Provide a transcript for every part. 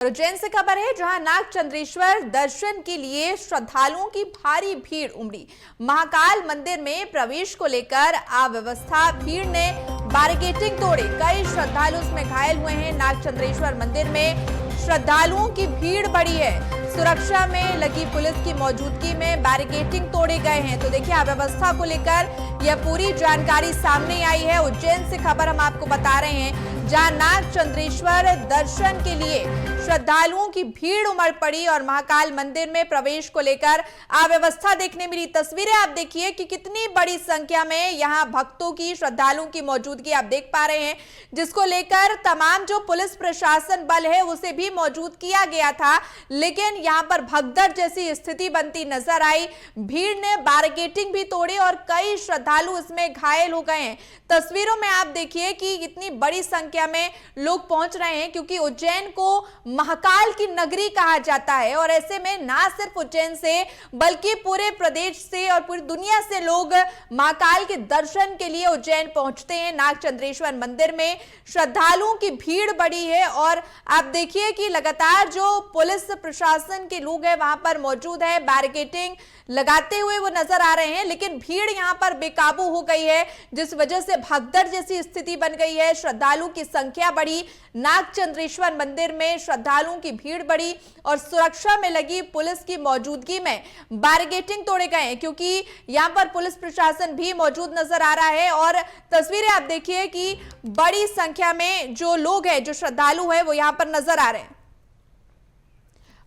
उज्जैन से खबर है, जहां नागचंद्रेश्वर दर्शन के लिए श्रद्धालुओं की भारी भीड़ उमड़ी। महाकाल मंदिर में प्रवेश को लेकर अव्यवस्था, भीड़ ने बैरिकेडिंग तोड़े, कई श्रद्धालु इसमें घायल हुए हैं। नागचंद्रेश्वर मंदिर में श्रद्धालुओं की भीड़ बढ़ी है, सुरक्षा में लगी पुलिस की मौजूदगी में बैरिकेडिंग तोड़े गए हैं। तो देखिए, अव्यवस्था को लेकर यह पूरी जानकारी सामने आई है। उज्जैन से खबर हम आपको बता रहे हैं, जहां नागचंद्रेश्वर दर्शन के लिए श्रद्धालुओं की भीड़ उमड़ पड़ी और महाकाल मंदिर में प्रवेश को लेकर अव्यवस्था देखने मिली। तस्वीरें आप देखिए कि कितनी बड़ी संख्या में यहां भक्तों की, श्रद्धालुओं की मौजूदगी आप देख पा रहे हैं, जिसको लेकर तमाम जो पुलिस प्रशासन बल है उसे भी मौजूद किया गया था, लेकिन यहां पर भगदड़ जैसी स्थिति बनती नजर आई। भीड़ ने बैरिकेडिंग भी तोड़ी और कई श्रद्धालु इसमें घायल हो गए हैं। तस्वीरों में आप देखिए कि इतनी बड़ी संख्या में लोग पहुंच रहे हैं, क्योंकि उज्जैन को महाकाल की नगरी कहा जाता है और ऐसे में ना सिर्फ उज्जैन से बल्कि पूरे प्रदेश से और पूरी दुनिया से लोग महाकाल के दर्शन के लिए उज्जैन पहुंचते हैं। नागचंद्रेश्वर मंदिर में श्रद्धालुओं की भीड़ बढ़ी है और आप देखिए कि लगातार जो पुलिस प्रशासन के लोग हैं वहां पर मौजूद है, बैरिकेडिंग लगाते हुए वो नजर आ रहे हैं, लेकिन भीड़ यहां पर बेकाबू हो गई है, जिस वजह से भगदड़ जैसी स्थिति बन गई है। श्रद्धालु की संख्या बढ़ी, नागचंद्रेश्वर मंदिर में श्रद्धालुओं की भीड़ बढ़ी और सुरक्षा में लगी पुलिस की मौजूदगी में बैरिकेडिंग तोड़े गए, क्योंकि यहां पर पुलिस प्रशासन भी मौजूद नजर आ रहा है। और तस्वीरें आप देखिए कि बड़ी संख्या में जो लोग हैं, जो श्रद्धालु हैं, वो यहां पर नजर आ रहे हैं।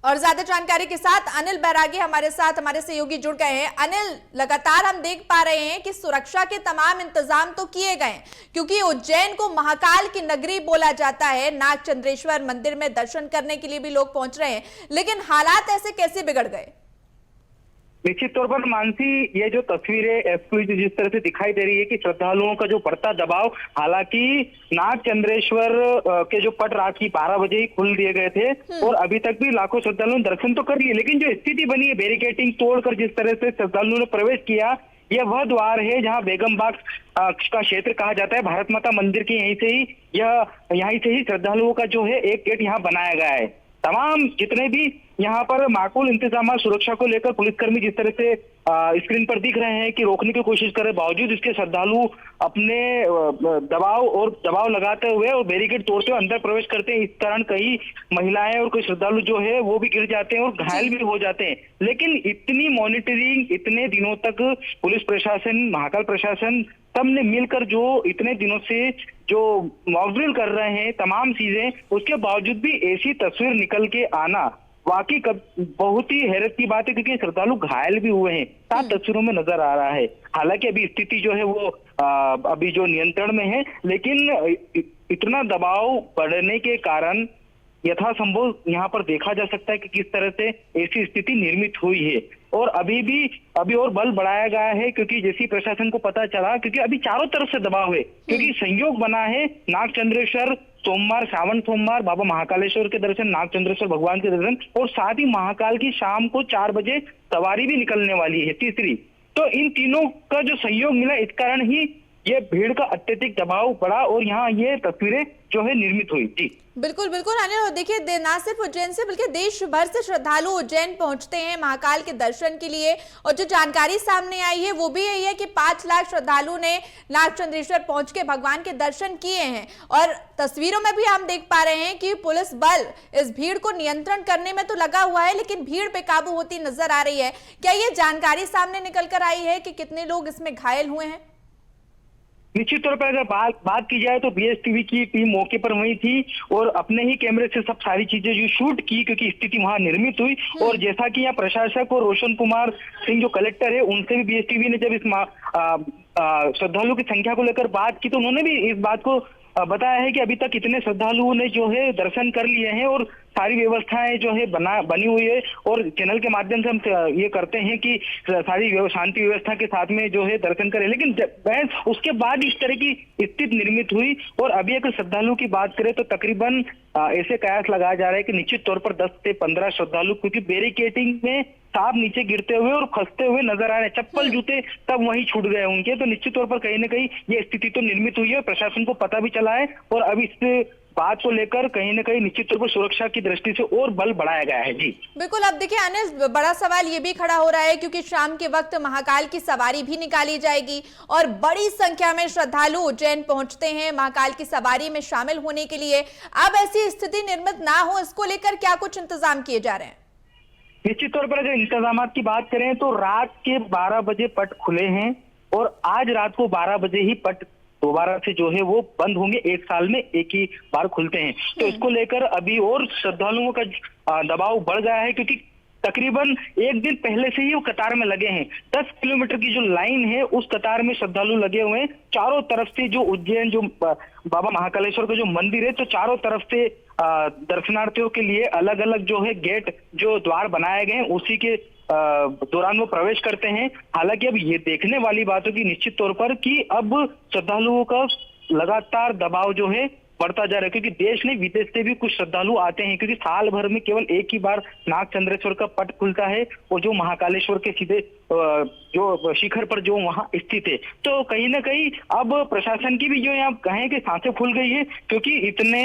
और ज्यादा जानकारी के साथ अनिल बैरागी हमारे साथ, हमारे सहयोगी जुड़ गए हैं। अनिल, लगातार हम देख पा रहे हैं कि सुरक्षा के तमाम इंतजाम तो किए गए हैं, क्योंकि उज्जैन को महाकाल की नगरी बोला जाता है। नागचंद्रेश्वर मंदिर में दर्शन करने के लिए भी लोग पहुंच रहे हैं, लेकिन हालात ऐसे कैसे बिगड़ गए? निश्चित तौर पर मानसी, ये जो तस्वीरें जिस तरह से दिखाई दे रही है कि श्रद्धालुओं का जो बढ़ता दबाव, हालांकि नागचंद्रेश्वर के जो पट रात की 12 बजे ही खुल दिए गए थे और अभी तक भी लाखों श्रद्धालुओं ने दर्शन तो कर लिए, लेकिन जो स्थिति बनी है बैरिकेडिंग तोड़कर जिस तरह से श्रद्धालुओं ने प्रवेश किया, यह वह द्वार है जहां बेगम बाग का क्षेत्र कहा जाता है। भारत माता मंदिर के यहीं से ही श्रद्धालुओं का जो है एक गेट यहाँ बनाया गया है। तमाम जितने भी यहाँ पर माकूल इंतजाम सुरक्षा को लेकर पुलिसकर्मी जिस तरह से स्क्रीन पर दिख रहे हैं कि रोकने की कोशिश कर रहे, बावजूद इसके श्रद्धालु अपने दबाव लगाते हुए और बैरिकेड तोड़ते हुए अंदर प्रवेश करते हैं। इस कारण कई महिलाएं और कई श्रद्धालु जो है वो भी गिर जाते हैं और घायल भी हो जाते हैं। लेकिन इतनी मॉनिटरिंग इतने दिनों तक पुलिस प्रशासन, महाकाल प्रशासन सबने मिलकर जो इतने दिनों से जो मॉकड्रिल कर रहे हैं, तमाम चीजें, उसके बावजूद भी ऐसी तस्वीर निकल के आना वाकई बहुत ही हैरत की बात है, क्योंकि श्रद्धालु घायल भी हुए हैं, साफ तस्वीरों में नजर आ रहा है। हालांकि अभी स्थिति जो है वो अभी जो नियंत्रण में है, लेकिन इतना दबाव बढ़ने के कारण यथासंभव यहाँ पर देखा जा सकता है कि किस तरह से ऐसी स्थिति निर्मित हुई है। और अभी और बल बढ़ाया गया है, क्योंकि जैसी प्रशासन को पता चला, क्योंकि अभी चारों तरफ से दबाव है, क्योंकि संयोग बना है नागचंद्रेश्वर सोमवार, श्रावण सोमवार बाबा महाकालेश्वर के दर्शन, नागचंद्रेश्वर भगवान के दर्शन, और साथ ही महाकाल की शाम को 4 बजे सवारी भी निकलने वाली है, तीसरी। तो इन तीनों का जो संयोग मिला, इस कारण ही ये भीड़ का अत्यधिक दबाव पड़ा और यहाँ ये तस्वीरें जो है निर्मित हुई। जी बिल्कुल बिल्कुल अनिल, देखिए ना सिर्फ उज्जैन से बल्कि देश भर से श्रद्धालु उज्जैन पहुंचते हैं महाकाल के दर्शन के लिए, और जो जानकारी सामने आई है वो भी यही है कि 5 लाख श्रद्धालु ने नागचंद्रेश्वर पहुंच के भगवान के दर्शन किए हैं। और तस्वीरों में भी हम देख पा रहे हैं कि पुलिस बल इस भीड़ को नियंत्रण करने में तो लगा हुआ है, लेकिन भीड़ बेकाबू होती नजर आ रही है। क्या ये जानकारी सामने निकल कर आई है कि कितने लोग इसमें घायल हुए हैं? निश्चित तौर पर अगर बात की जाए तो बीएसटीवी की टीम मौके पर वही थी और अपने ही कैमरे से सब सारी चीजें जो शूट की, क्योंकि स्थिति वहां निर्मित हुई। और जैसा कि यहाँ प्रशासक और रोशन कुमार सिंह जो कलेक्टर है, उनसे भी बीएसटीवी ने जब इस श्रद्धालुओं की संख्या को लेकर बात की, तो उन्होंने भी इस बात को बताया है कि अभी तक इतने श्रद्धालुओं ने जो है दर्शन कर लिए हैं और सारी व्यवस्थाएं जो है बनी हुई है। और चैनल के माध्यम से हम ये करते हैं कि सारी शांति व्यवस्था के साथ में जो है दर्शन करें, लेकिन उसके बाद इस तरह की स्थिति निर्मित हुई। और अभी अगर श्रद्धालु की बात करें तो तकरीबन ऐसे कयास लगाया जा रहा है कि निश्चित तौर पर 10 से 15 श्रद्धालु, क्योंकि बैरिकेडिंग में सांप नीचे गिरते हुए और खसते हुए नजर आ रहे हैं, चप्पल जूते तब वहीं छूट गए उनके। तो निश्चित तौर पर कहीं ना कहीं ये स्थिति तो निर्मित हुई है, प्रशासन को पता भी चला है और अब इस बात को लेकर कहीं ना कहीं निश्चित तौर पर सुरक्षा की दृष्टि से और बल बढ़ाया गया है। जी बिल्कुल। अब देखिए अनिल, बड़ा सवाल ये भी खड़ा हो रहा है क्योंकि शाम के वक्त महाकाल की सवारी भी निकाली जाएगी और बड़ी संख्या में श्रद्धालु उज्जैन पहुंचते हैं महाकाल की सवारी में शामिल होने के लिए। अब ऐसी स्थिति निर्मित ना हो, इसको लेकर क्या कुछ इंतजाम किए जा रहे हैं? निश्चित तौर पर अगर इंतजाम की बात करें तो रात के 12 बजे पट खुले हैं और आज रात को 12 बजे ही पट दोबारा से जो है वो बंद होंगे। एक साल में एक ही बार खुलते हैं, तो इसको लेकर अभी और श्रद्धालुओं का दबाव बढ़ गया है क्योंकि तकरीबन एक दिन पहले से ही वो कतार में लगे हैं। 10 किलोमीटर की जो लाइन है उस कतार में श्रद्धालु लगे हुए हैं। चारों तरफ से जो उज्जैन जो बाबा महाकालेश्वर का जो मंदिर है, तो चारों तरफ से दर्शनार्थियों के लिए अलग अलग जो है गेट जो द्वार बनाए गए हैं उसी के दौरान वो प्रवेश करते हैं। हालांकि अब ये देखने वाली बात होगी निश्चित तौर पर कि अब श्रद्धालुओं का लगातार दबाव जो है बढ़ता जा रहा है क्योंकि देश नहीं विदेश से भी कुछ श्रद्धालु आते हैं क्योंकि साल भर में केवल एक ही बार नागचंद्रेश्वर का पट खुलता है और जो महाकालेश्वर के सीधे जो शिखर पर जो वहां स्थित है। तो कहीं ना कहीं अब प्रशासन की भी जो यहाँ कहें कि सांसें फूल गई है क्योंकि इतने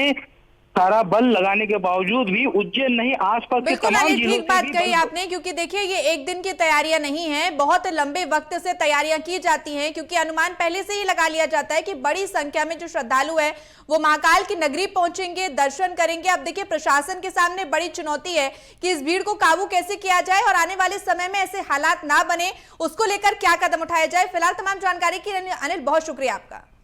सारा बल लगाने के बावजूद भी उज्जैन नहीं आसपास के बिल्कुल तमाम अनिल, जिलों ठीक से बात भी कही आपने क्योंकि देखिए ये एक दिन की तैयारियां नहीं है, बहुत लंबे वक्त से तैयारियां की जाती हैं क्योंकि अनुमान पहले से ही लगा लिया जाता है कि बड़ी संख्या में जो श्रद्धालु है वो महाकाल की नगरी पहुंचेंगे, दर्शन करेंगे। अब देखिए प्रशासन के सामने बड़ी चुनौती है कि इस भीड़ को काबू कैसे किया जाए और आने वाले समय में ऐसे हालात ना बने, उसको लेकर क्या कदम उठाया जाए। फिलहाल तमाम जानकारी के लिए अनिल बहुत शुक्रिया आपका।